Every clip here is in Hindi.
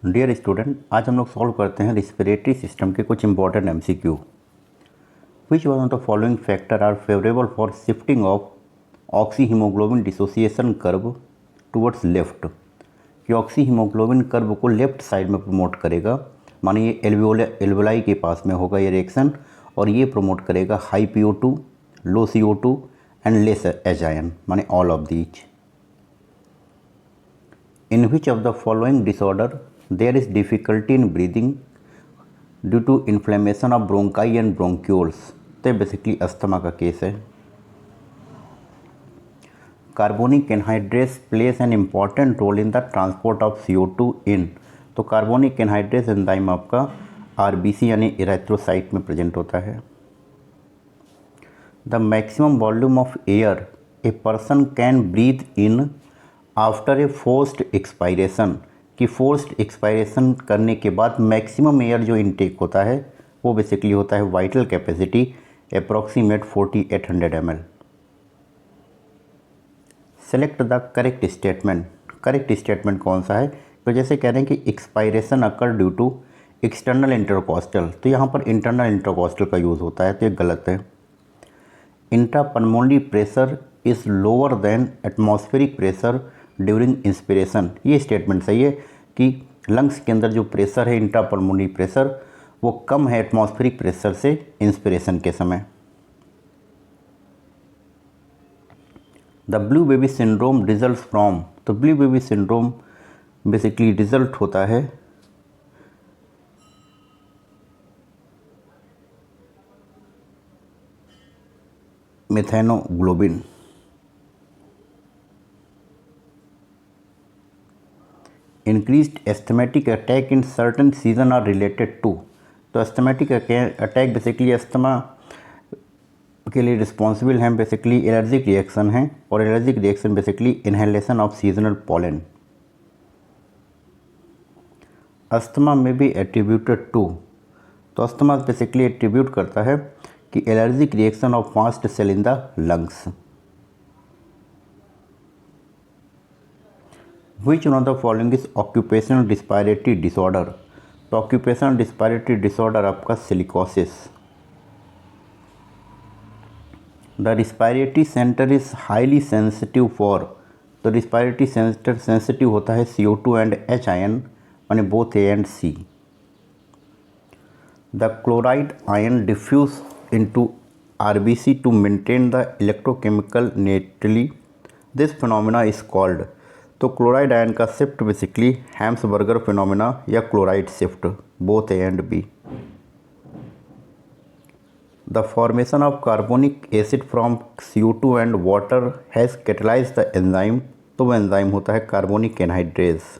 डियर स्टूडेंट, आज हम लोग सॉल्व करते हैं रिस्पिरेटरी सिस्टम के कुछ important MCQ. Which one of the following factor are favourable for shifting of oxy haemoglobin dissociation curve towards left. कि ऑक्सी हीमोग्लोबिन कर्व को लेफ्ट साइड में प्रमोट करेगा, माने ये एल्वेलाई के पास में होगा ये रिएक्शन, और ये प्रमोट करेगा high PO2, low CO2 and less H ion, माने all of these. In which of the following disorder there is difficulty in breathing due to inflammation of bronchi and bronchioles? तो बेसिकली अस्थमा का केस है। Carbonic anhydrase plays an important role in the transport of CO2 in. तो कार्बोनिक एनहाइड्रेस एंजाइम आपका RBC यानी इरेथ्रोसाइट में प्रेजेंट होता है। The maximum volume of air a person can breathe in after a forced expiration. कि फोर्स्ड एक्सपायरेशन करने के बाद मैक्सिमम एयर जो इनटेक होता है वो बेसिकली होता है vital capacity approximate 4800 ml। Select the correct statement. Correct statement कौन सा है? तो जैसे कह रहे हैं कि expiration occur due to external intercostal, तो यहाँ पर इंटरनल इंटरकोस्टल का यूज़ होता है, तो ये गलत है। Intrapulmonary pressure is lower than atmospheric pressure during inspiration. ये स्टेटमेंट सही है कि लंग्स के अंदर जो प्रेशर है इंट्रापल्मोनरी प्रेशर वो कम है एटमॉस्फेरिक प्रेशर से इंस्पिरेशन के समय। The blue baby syndrome result from. तो blue baby syndrome basically result होता है methemoglobin. Increased asthmatic attack in certain season are related to. तो एस्थमेटिक अटैक बेसिकली अस्थमा के लिए रिस्पॉन्सिबल हैं, बेसिकली एलर्जिक रिएक्शन है, और allergic reaction basically inhalation of seasonal pollen. Asthma में भी एट्रीब्यूटेड टू। तो अस्थमा बेसिकली एट्रीब्यूट करता है कि allergic reaction of fast cell in the lungs. Which one of the following is occupational respiratory disorder? तो occupational respiratory disorder आपका silicosis. The respiratory center is highly sensitive for। तो respiratory center sensitive होता है CO2 and H ion, माने both A and C। The chloride ion diffuse into RBC to maintain the electrochemical neutrality. This phenomena is called। तो क्लोराइड आयन का शिफ्ट बेसिकली हैम्सबर्गर फिनोमेना या chloride shift, both A and B. The formation of carbonic acid from CO2 and water has catalyse the enzyme. तो वह एंजाइम होता है carbonic anhydrase.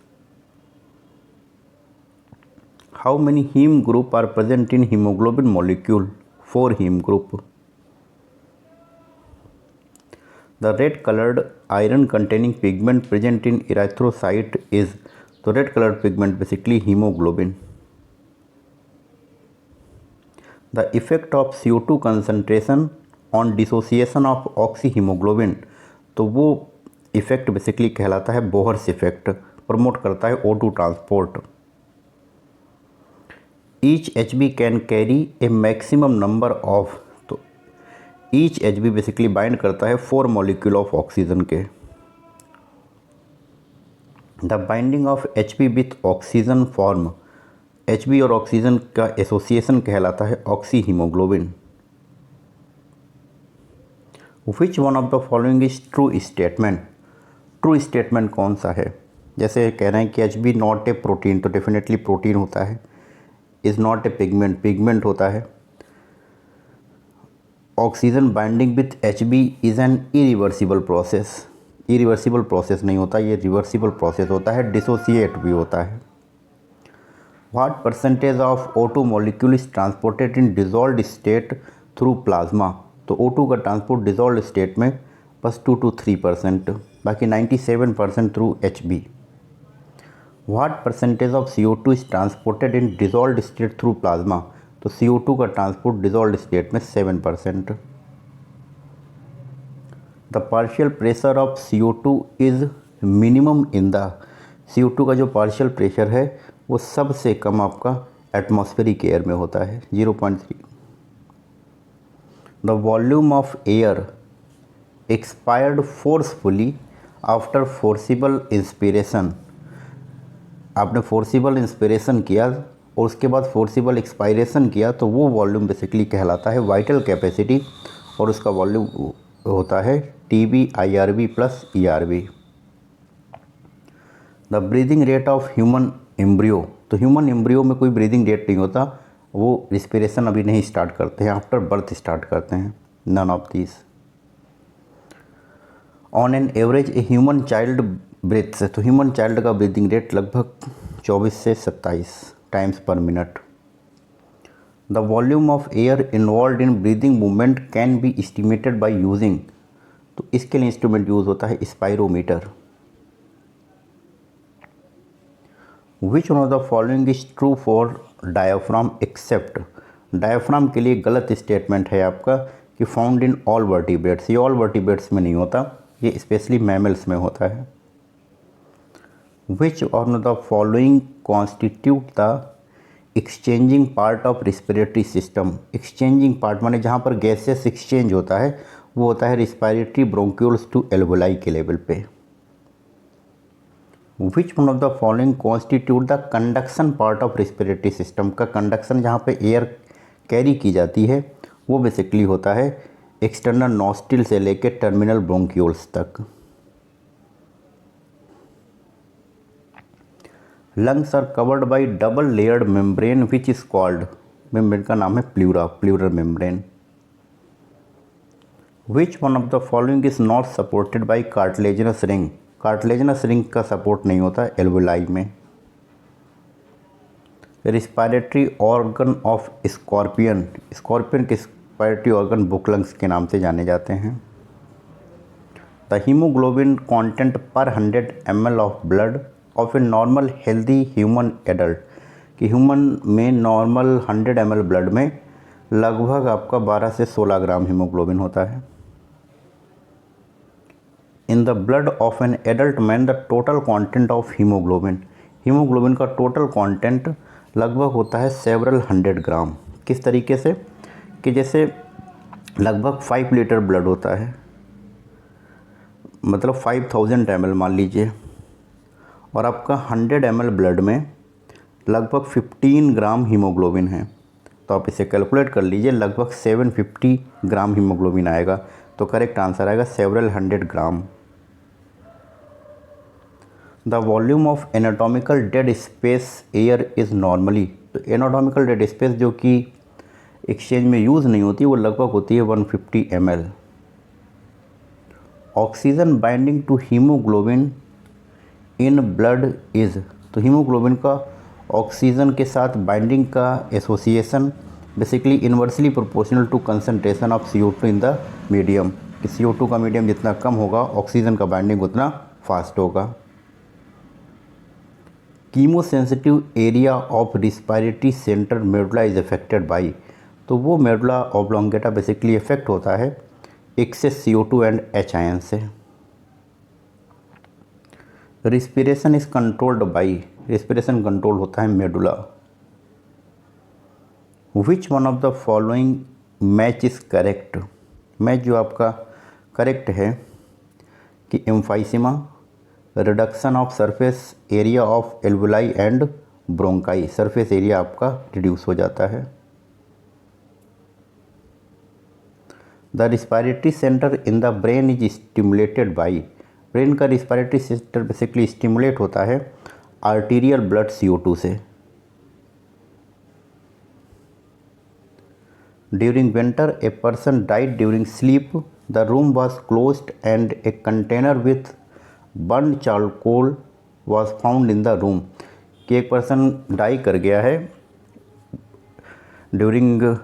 How many haem group are present in haemoglobin molecule? 4 haem group. The red colored iron containing pigment present in erythrocyte is। तो red colored pigment basically hemoglobin। The effect of CO2 concentration on dissociation of oxyhemoglobin। तो वो इफेक्ट बेसिकली कहलाता है बोहर्स इफेक्ट, प्रमोट करता है O2 transport. Each HB can carry a maximum number of। तो ईच HB बेसिकली बाइंड करता है 4 मॉलिक्यूल ऑफ ऑक्सीजन के। The binding of HB with oxygen form. HB और ऑक्सीजन का एसोसिएशन कहलाता है oxy haemoglobin. Which one of the following is true statement? True statement कौन सा है? जैसे कह रहे हैं कि HB नॉट ए प्रोटीन, तो डेफिनेटली प्रोटीन होता है। Is not a pigment, pigment होता है। Oxygen binding with HB is an irreversible process. Irreversible process नहीं होता, ये रिवर्सिबल प्रोसेस होता है, डिसोसिएट भी होता है। What percentage of O2 molecule is transported in dissolved state through plasma? तो O2 का ट्रांसपोर्ट डिजॉल्व्ड स्टेट में बस 2 to 3%, बाकी 97% through HB। What percentage of CO2 is transported in dissolved state through plasma? तो CO2 का ट्रांसपोर्ट डिजॉल्व्ड स्टेट में 7%। The partial pressure of CO2 is minimum in the. CO2 का जो पार्शियल प्रेशर है वो सबसे कम आपका एटमॉस्फेरिक एयर में होता है 0.3। The volume of air expired forcefully after forcible inspiration, आपने फोर्सिबल इंस्पिरेशन किया और उसके बाद फोर्सिबल एक्सपायरेशन किया तो वो वॉल्यूम बेसिकली कहलाता है वाइटल कैपेसिटी, और उसका वॉल्यूम होता है TB IRB plus ERB। The breathing rate of human embryo, तो ह्यूमन एम्ब्रियो में कोई ब्रीदिंग रेट नहीं होता, वो रिस्पिरेशन अभी नहीं स्टार्ट करते हैं, आफ्टर बर्थ स्टार्ट करते हैं। None of these. On an average a human child breathes, तो ह्यूमन चाइल्ड का ब्रीदिंग रेट लगभग 24 से 27 times per minute. The volume of air involve in breathing movement can be estimated by using, तो इसके लिए इंस्ट्रूमेंट यूज़ होता है spirometer. Which one of the following is true for diaphragm except, diaphragm के लिए गलत स्टेटमेंट है आपका कि फाउंड इन ऑल वर्टिब्रेट्स, ये ऑल वर्टिब्रेट्स में नहीं होता, ये स्पेशली मैमल्स में होता है। विच one of the following constitute the exchanging part of respiratory system, exchanging part माने जहाँ पर गैसेस एक्सचेंज होता है वो होता है रिस्पिरेटरी ब्रोंक्यूल्स टू एल्वोलाई के लेवल पे। विच one of the following constitute the conduction part of respiratory system, का कंडक्शन जहाँ पे एयर कैरी की जाती है वो बेसिकली होता है एक्सटर्नल नॉस्ट्रिल से लेकर टर्मिनल ब्रोंक्यूल्स तक। Lungs are covered by double layered membrane which is called, membrane का नाम है pleura, pleural membrane. Which one of the following is not supported by cartilaginous ring, cartilaginous ring का सपोर्ट नहीं होता एल्वोलाई में। Respiratory organ of scorpion, scorpion के रिस्पायरेटरी ऑर्गन बुकलंग्स के नाम से जाने जाते हैं। द हीमोग्लोबिन कंटेंट पर 100 ml of blood of a normal healthy human adult, कि ह्यूमन में नॉर्मल 100 ml ब्लड में लगभग आपका 12 से 16 ग्राम हीमोग्लोबिन होता है। इन the blood of an adult man the total content of haemoglobin, haemoglobin का टोटल कंटेंट लगभग होता है सेवरल 100 ग्राम। किस तरीके से कि जैसे लगभग 5 लीटर ब्लड होता है, मतलब 5000 ml मान लीजिए, और आपका 100 ml ब्लड में लगभग 15 ग्राम हीमोग्लोबिन है, तो आप इसे कैलकुलेट कर लीजिए, लगभग 750 ग्राम हीमोग्लोबिन आएगा, तो करेक्ट आंसर आएगा several 100 gram. The volume of anatomical dead space air is normally, तो एनाटॉमिकल डेड स्पेस जो कि एक्सचेंज में यूज़ नहीं होती वो लगभग होती है 150 ml। Oxygen binding to haemoglobin in blood is, तो हीमोग्लोबिन का ऑक्सीजन के साथ बाइंडिंग का association basically inversely proportional to concentration of CO2 in the medium, कि CO2 का मीडियम जितना कम होगा ऑक्सीजन का बाइंडिंग उतना फास्ट होगा। Chemosensitive area of respiratory center medulla is affected by, तो वो मेडुला ऑब्लोंगेटा बेसिकली इफेक्ट होता है excess CO2 and H ion से। Respiration is controlled by, respiration control होता है medulla. Which one of the following match is correct, match जो आपका करेक्ट है कि emphysema, reduction of surface area of alveoli and bronchi, surface area आपका रिड्यूस हो जाता है। The respiratory center in the brain is stimulated by, brain का रिस्पायरेटरी सेंटर बेसिकली स्टिमुलेट होता है आर्टीरियल ब्लड CO2 से। During winter a person died during sleep, the room was closed end a container with burn charcoal was found in the room, कि एक पर्सन डाई कर गया है ड्यूरिंग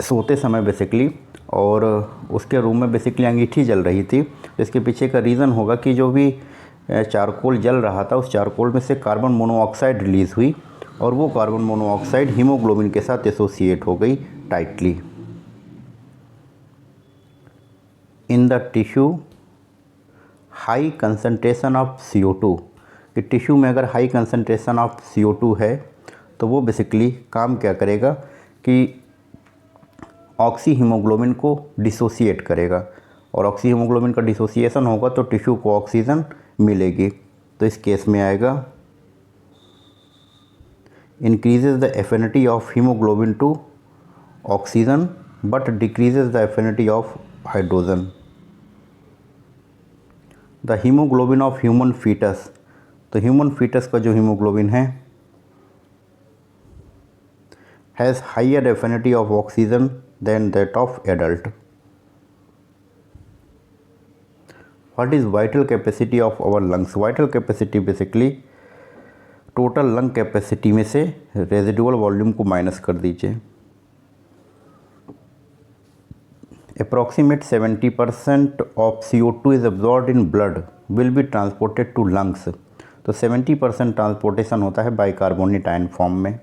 सोते समय बेसिकली, और उसके रूम में बेसिकली अंगीठी जल रही थी। इसके पीछे का रीज़न होगा कि जो भी चारकोल जल रहा था उस चारकोल में से कार्बन मोनोऑक्साइड रिलीज़ हुई, और वो कार्बन मोनोऑक्साइड हीमोग्लोबिन के साथ एसोसिएट हो गई tightly. In the tissue high concentration of CO2, कि टिश्यू में अगर हाई कंसंट्रेशन ऑफ CO2 है तो वो बेसिकली काम क्या करेगा कि ऑक्सी हीमोग्लोबिन को डिसोसिएट करेगा, और ऑक्सी हीमोग्लोबिन का डिसोसिएशन होगा तो टिश्यू को ऑक्सीजन मिलेगी। तो इस केस में आएगा increases the affinity of haemoglobin to oxygen but decreases the affinity of hydrogen. The haemoglobin of human foetus, तो ह्यूमन फीटस का जो हीमोग्लोबिन है has higher affinity of oxygen than that of adult. What is vital capacity of our lungs? Vital capacity basically total lung capacity में से रेजिडुअल वॉल्यूम को माइनस कर दीजिए। Approximate 70% of CO2 is absorbed in blood will be transported to lungs. तो 70% ट्रांसपोर्टेशन होता है बाइकार्बोनेट आयन फॉर्म में।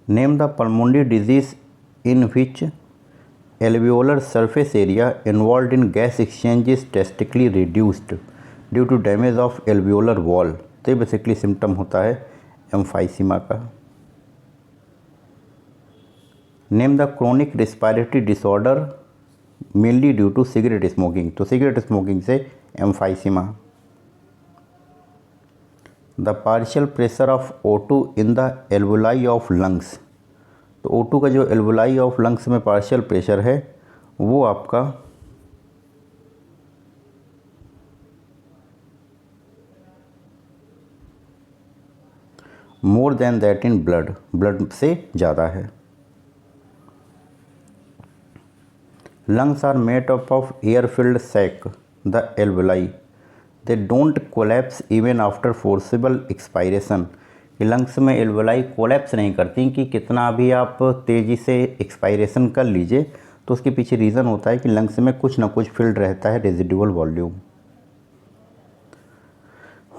Name the pulmonary disease in which alveolar surface area involve in gas exchange is drastically reduced due to damage of alveolar wall. तो ये बेसिकली सिम्टम होता है एम्फाइसीमा का। Name the chronic respiratory disorder mainly due to cigarette smoking. तो सिगरेट स्मोकिंग से emphysema. The partial pressure of O2 in the alveoli of lungs. तो O2 का जो एल्वुलाई ऑफ लंग्स में पार्शियल प्रेशर है वो आपका more than that in blood, blood से ज़्यादा है। Lungs are made up of air filled sac the alveoli they don't collapse even after forcible expiration. Lungs में एल्वुलाई कोलैप्स नहीं करती कि कितना भी आप तेज़ी से एक्सपायरेशन कर लीजिए, तो उसके पीछे रीज़न होता है कि लंग्स में कुछ ना कुछ फिल्ड रहता है residual volume.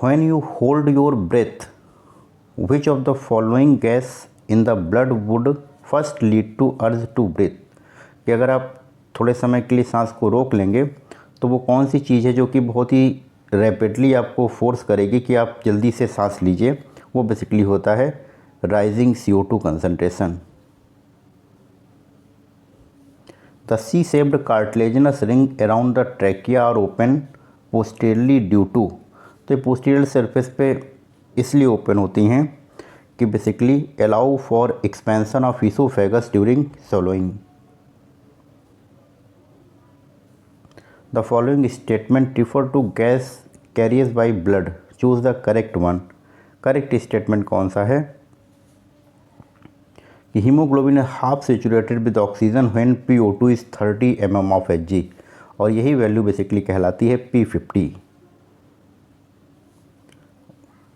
When you hold your breath which of the following gas in the blood would first lead to urge to breathe. कि अगर आप थोड़े समय के लिए सांस को रोक लेंगे तो वो कौन सी चीज़ है जो कि बहुत ही रैपिडली आपको फोर्स करेगी कि आप जल्दी से सांस लीजिए? वो बेसिकली होता है rising CO2 concentration. The C shaped cartilaginous ring around the trachea are open posteriorly due to. तो ये पोस्टीरियर सरफेस पे इसलिए ओपन होती हैं कि basically allow for expansion of oesophagus during swallowing। The following statement refer to gas carriers by blood, choose the correct one. Correct statement कौन सा है कि haemoglobin half saturated with oxygen when PO2 is 30 mm of Hg, और यही वैल्यू बेसिकली कहलाती है P50।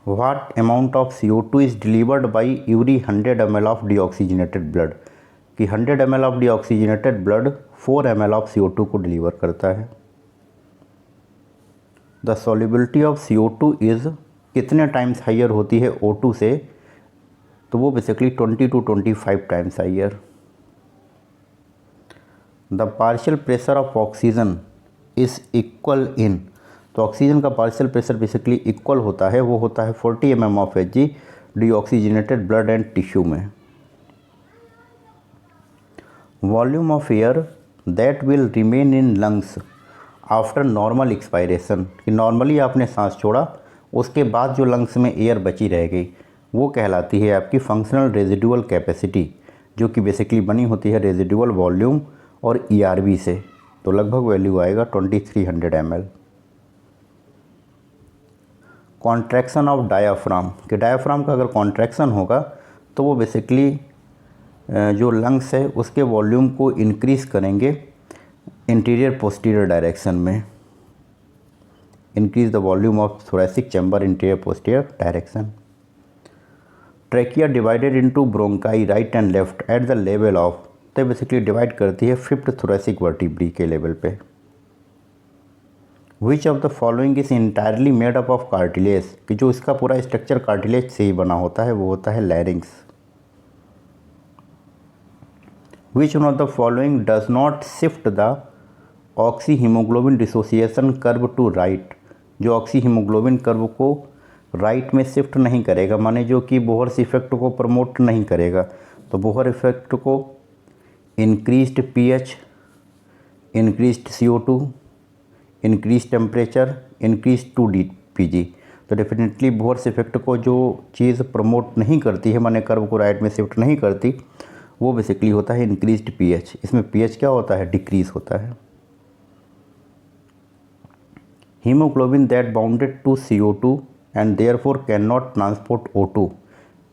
What amount of CO2 is delivered by every 100 ml of deoxygenated blood. कि 100 ml of deoxygenated blood 4 ml of CO2 को डिलीवर करता है। The solubility of CO2 is कितने टाइम्स हाइयर होती है O2 से? तो वो basically 20 to 25 times higher. The partial pressure of oxygen is equal in. तो ऑक्सीजन का पार्शियल प्रेशर बेसिकली इक्वल होता है, वो होता है 40 mm of Hg deoxygenated blood and tissue में। Volume of air that will remain in lungs after normal expiration. कि नॉर्मली आपने सांस छोड़ा, उसके बाद जो लंग्स में एयर बची रह गई वो कहलाती है आपकी फंक्शनल रेजिडुअल कैपेसिटी, जो कि बेसिकली बनी होती है रेजिडुअल वॉल्यूम और ERV से। तो लगभग वैल्यू आएगा 2300 ml। Contraction of diaphragm. कि डायाफ्राम का अगर कॉन्ट्रैक्शन होगा तो वो बेसिकली जो लंग्स है उसके वॉल्यूम को इंक्रीज़ करेंगे इंटीरियर पोस्टीरियर डायरेक्शन में। Increase the volume of thoracic chamber interior posterior direction. Trachea divided into bronchi right and left at the level of. तो बेसिकली डिवाइड करती है 5th थोरेसिक वर्टिब्री के लेवल पे। विच of the following is entirely made up of cartilage. कि जो इसका पूरा स्ट्रक्चर कार्टिलेज से ही बना होता है वो होता है larynx. Which one of the following does not shift the oxy haemoglobin dissociation curve to right. जो ऑक्सी हीमोग्लोबिन कर्व को राइट में शिफ्ट नहीं करेगा, माने जो कि बोहर्स इफेक्ट को प्रमोट नहीं करेगा। तो बोहर इफेक्ट को increased pH, increased CO2, increase temperature, increase 2 DPG। तो डेफिनेटली बोहर्स इफेक्ट को जो चीज़ प्रमोट नहीं करती है, माने कर्व को राइट में शिफ्ट नहीं करती, वो बेसिकली होता है इंक्रीज्ड पीएच। इसमें पीएच क्या होता है? डिक्रीज होता है। Haemoglobin that bounded to CO2 and therefore can not transport O2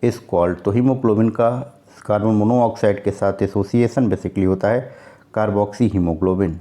is called. तो हीमोग्लोबिन का कार्बन मोनोऑक्साइड के साथ एसोसिएशन बेसिकली होता है कार्बोक्सी हीमोग्लोबिन।